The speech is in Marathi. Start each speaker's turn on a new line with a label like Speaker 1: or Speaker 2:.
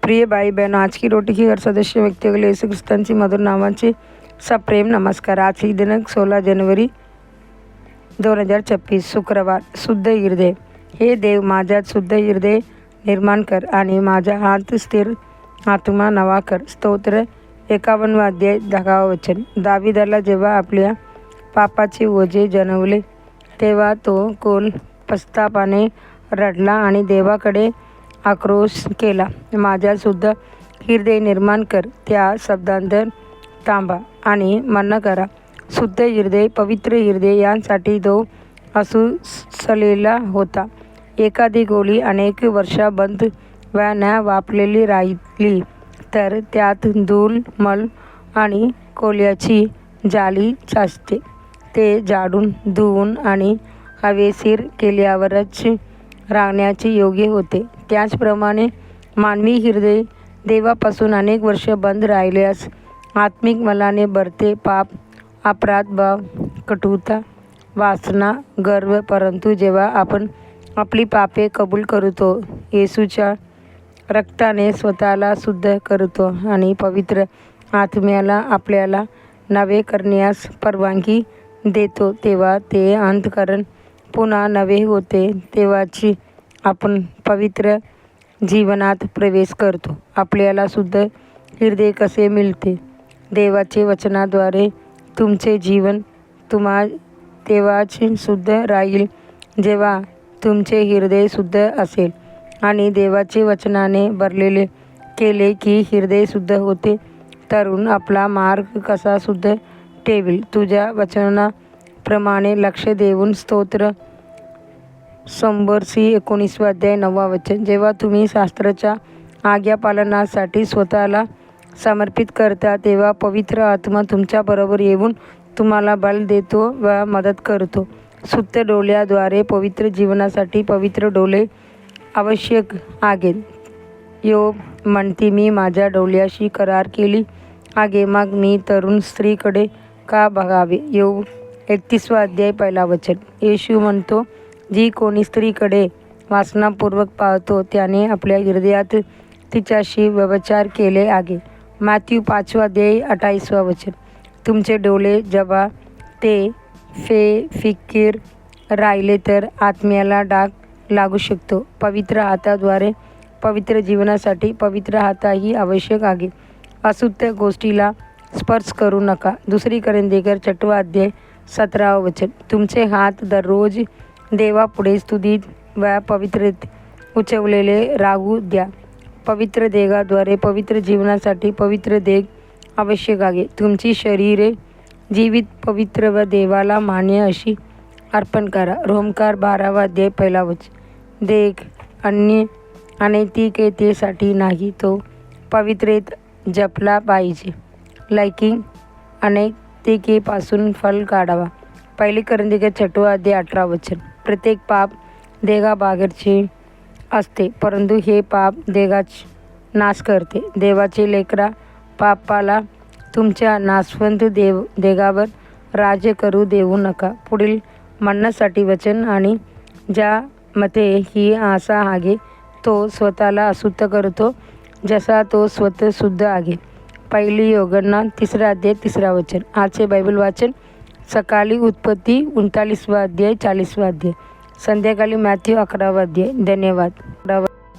Speaker 1: प्रिय भाई बहनों, आज की रोटी की हर सदस्य व्यक्ति के लिए यीशु ख्रिस्तांची मधुर नावाचे सप्रेम नमस्कार। आज ही दिनांक 16 जानेवारी 2026 शुक्रवार। शुद्ध हृदय। हे देव, माझ्यात शुद्ध हृदय निर्माण कर आणि माझ्या हात स्थिर आत्मा नवा कर। स्तोत्र 51 अध्याय 10 वचन। दाविदाला जेव्हा आपल्या पापाचे ओझे जाणवले तेव्हा तो खोल पश्चात्तापाने रडला आणि देवाकडे आक्रोश केला, माझ्या शुद्ध हृदय निर्माण कर। त्या शब्दांतर थांबा आणि मन करा। शुद्ध हृदय, पवित्र हृदय यांसाठी तो असुसलेला होता। एखादी गोळी अनेक वर्षा बंद न वापरलेली राहिली तर त्यात धूळ, मल आणि कोळ्याची जाळी साचते। ते झाडून, धुवून आणि हवेशीर केल्यावरच राहण्याचे योग्य होते। त्याचप्रमाणे मानवी हृदय देवापासून अनेक वर्ष बंद राहिल्यास आत्मिक मलाने भरते। पाप, अपराध भाव, कटुता, वासना, गर्व। परंतु जेव्हा आपण आपली पापे कबूल करतो, येशूच्या रक्ताने स्वतःला शुद्ध करतो आणि पवित्र आत्म्याला आपल्याला नवे करण्यास परवानगी देतो, तेव्हा ते अंतःकरण पुन्हा नवे होते। तेव्हाची आपण पवित्र जीवनात प्रवेश करतो। आपल्याला शुद्ध हृदय कसे मिळते? देवाचे वचनाद्वारे। तुमचे जीवन तेव्हाच शुद्ध राहील जेव्हा तुमचे हृदय शुद्ध असेल आणि देवाचे वचनाने भरलेले केले की हृदय शुद्ध होते। तरुण, आपला मार्ग कसा शुद्ध ठेवील? तुझ्या वचनाप्रमाणे लक्ष देऊन। स्तोत्र 19 अध्याय 9 वचन। जेव्हा तुम्ही शास्त्राच्या आज्ञापालनासाठी स्वतःला समर्पित करता तेव्हा पवित्र आत्मा तुमच्याबरोबर येऊन तुम्हाला बल देतो व मदत करतो। शुद्ध डोळ्याद्वारे पवित्र जीवनासाठी पवित्र डोळे आवश्यक आहेत। योब म्हणते, मी माझ्या डोळ्याशी करार केली आहे, मग मी तरुण स्त्रीकडे का बघावे? योब 31 अध्याय 1 वचन। येशू म्हणतो, जी कोणी स्त्रीकडे वासनापूर्वक पाहतो त्याने आपल्या हृदयात तिच्याशी व्यभिचार केले आहे। मॅथ्यू 5 अध्याय 28 वचन। तुमचे डोळे जेव्हा ते फिकीर राहिले तर आत्म्याला डाग लागू शकतो। पवित्र हाताद्वारे पवित्र जीवनासाठी पवित्र हातही आवश्यक आहे। अशुद्ध गोष्टीला स्पर्श करू नका। 2 कोरिंथियर 6 अध्याय 17 वचन। तुमचे हात दररोज देवापुढे स्तुतीत व पवित्रेत उचवलेले राहू द्या। पवित्र देहाद्वारे पवित्र जीवनासाठी पवित्र देह आवश्यक आहे। तुमची शरीरे जीवित, पवित्र व देवाला मान्य अशी अर्पण करा। रोमकार 12 अध्याय 1 वचन। देह अनैतिकतेसाठी नाही, तो पवित्रेत जपला पाहिजे। लैंगिक अनैतिकतेपासून फल काढावा। 1 कोरिंथियर 6 अध्याय 18 वचन। प्रत्येक पाप देहाबाहेरचे असते, परंतु हे पाप देहाचा नाश करते। देवाचे लेकरा, पापाला तुमच्या नाशवंत देहावर राज्य करू देऊ नका। पुढील म्हणण्यासाठी वचन आणि ज्या मते ही आशा आहे, तो स्वतःला अशुद्ध करतो जसा तो स्वतः शुद्ध आहे। 1 योहन्ना 3 अध्याय 3 वचन। आजचे बायबल वाचन सकाळी उत्पत्ती 39 अध्याय 40 अध्याय, संध्याकाळी मॅथ्यू 11 अध्याय। धन्यवाद।